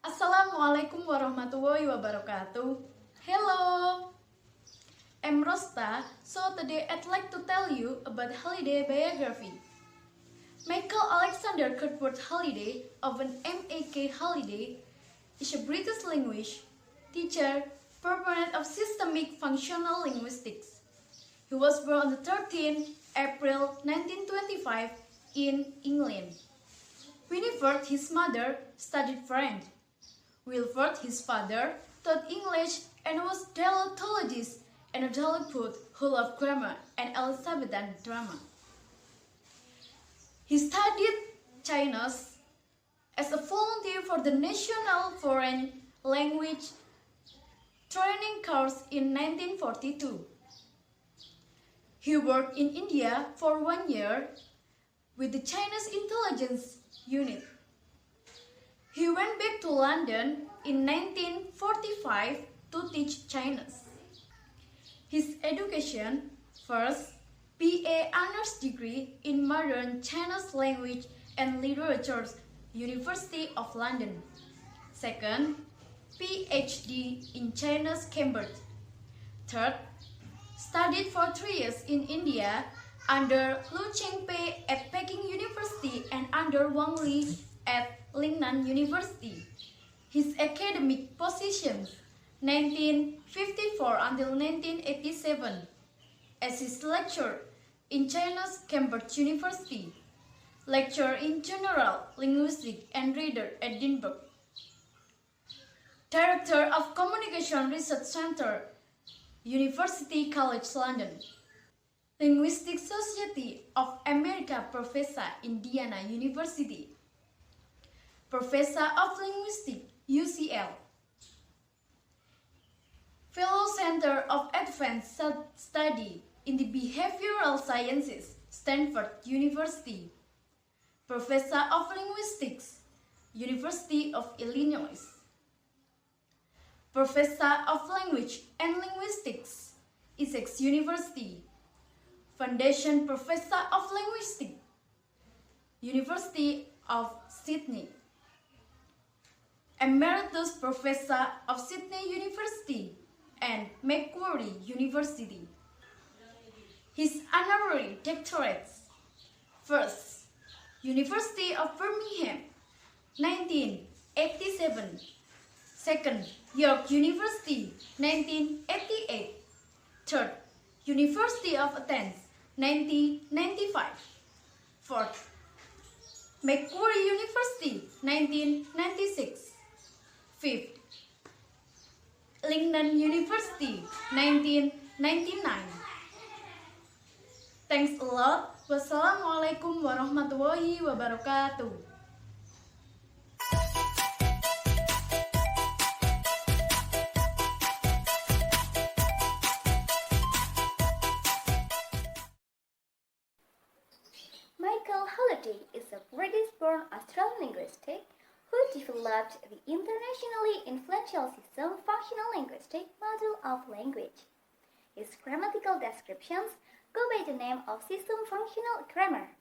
Assalamualaikum warahmatullahi wabarakatuh. Hello, I'm Rosta. So today I'd like to tell you about holiday biography. Michael Alexander Cuthbert Halliday, of an MAK Halliday, is a British linguist, teacher, proponent of systemic functional linguistics. He was born on the 13th April 1925 in England. Winifred, his mother, studied French. Wilfred, his father, taught English and was a dialettologist and a dilettante who loved grammar and Elizabethan drama. He studied Chinese as a volunteer for the National Foreign Language Training Course in 1942. He worked in India for 1 year with the Chinese Intelligence Unit. He went back to London in 1945 to teach Chinese. His education: first, BA Honors Degree in Modern Chinese Language and Literature, University of London. Second, PhD in Chinese, Cambridge. Third, studied for 3 years in India under Lu Chengpei at Peking University and under Wang Li at Lingnan University. His academic positions 1954 until 1987 as his lecturer in China's Cambridge University, lecturer in General Linguistics and Reader at Edinburgh, Director of Communication Research Center, University College London, Linguistic Society of America Professor, Indiana University, Professor of Linguistics, UCL, Fellow Center of Advanced Study in the Behavioral Sciences, Stanford University, Professor of Linguistics, University of Illinois, Professor of Language and Linguistics, Essex University, Foundation Professor of Linguistics, University of Sydney, Emeritus Professor of Sydney University and Macquarie University. His honorary doctorates: first, University of Birmingham, 1987. Second, York University, 1988. Third, University of Athens, 1995. Fourth, Macquarie University, 1996. Fifth, Lingnan University, 1999. Thanks a lot. Wassalamualaikum warahmatullahi wabarakatuh. Michael Halliday is a British-born Australian linguist who developed the internationally influential system functional linguistic model of language. His grammatical descriptions go by the name of system functional grammar.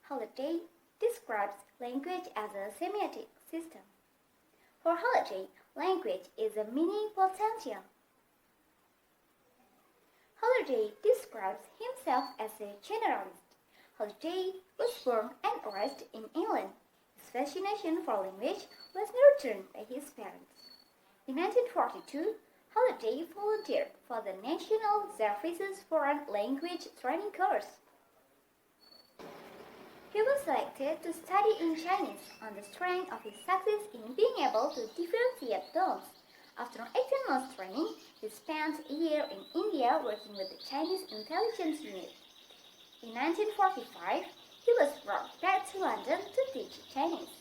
Halliday describes language as a semiotic system. For Halliday, language is a meaning potential. Halliday describes himself as a generalist. Halliday was born and raised in England. His fascination for language was nurtured by his parents. In 1942, Halliday volunteered for the National Service's Foreign Language Training Course. He was selected to study in Chinese on the strength of his success in being able to differentiate tones After 18 months training, he spent a year in India working with the Chinese intelligence unit. In 1945, he was brought back to London to teach Chinese.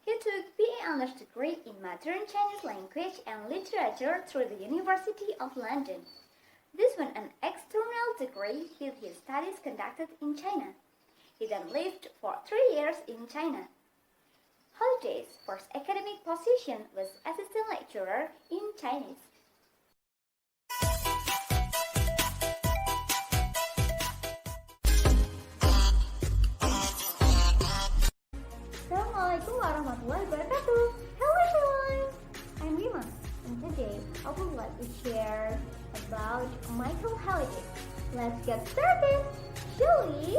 He took BA Honours degree in Modern Chinese Language and Literature through the University of London. This was an external degree with his studies conducted in China. He then lived for 3 years in China. Holiday's first academic position was assistant lecturer in Chinese. Assalamualaikum warahmatullahi wabarakatuh. Hello everyone, I'm Rima, and today I would like to share about Michael Halliday. Let's get started, shall we?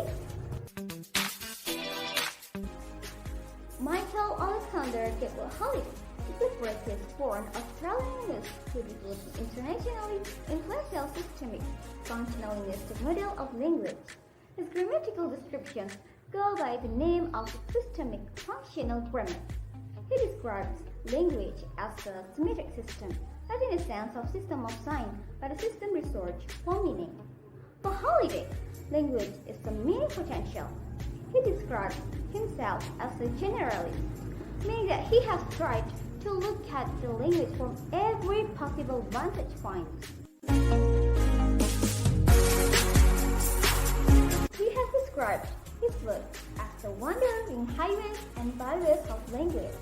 Michael Alexander Gabriel Halliday is the British-born Australian linguist who developed the internationally influential systemic functional linguistic model of language. His grammatical descriptions go by the name of systemic functional grammar. He describes language as a symmetric system, not in the sense of system of sign, but a system research for meaning. For Halliday, language is the meaning potential. He describes himself as a generalist, meaning that he has tried to look at the language from every possible vantage point. He has described his work as the wandering highways and byways of language.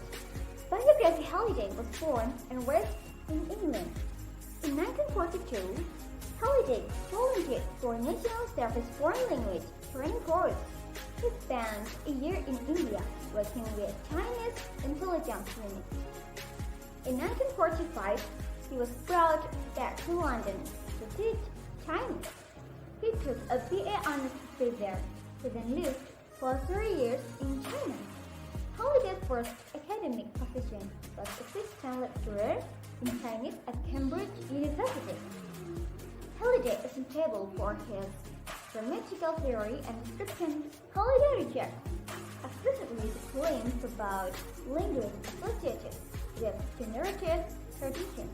Belajar Halliday was born and raised in England. In 1942, Halliday volunteered for National Service Foreign Language Training Course. He spent a year in India working with Chinese intelligence unit. In 1945, he was brought back to London to teach Chinese. He took a BA Honours degree there. He then lived for 3 years in China. Holiday's first academic position was assistant lecturer in Chinese at Cambridge University. Halliday is notable for his grammatical theory and description. Halliday rejects explicitly the claims about language associated with generative tradition.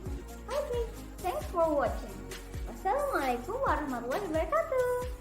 Okay, thanks for watching. Wassalamualaikum warahmatullahi wabarakatuh.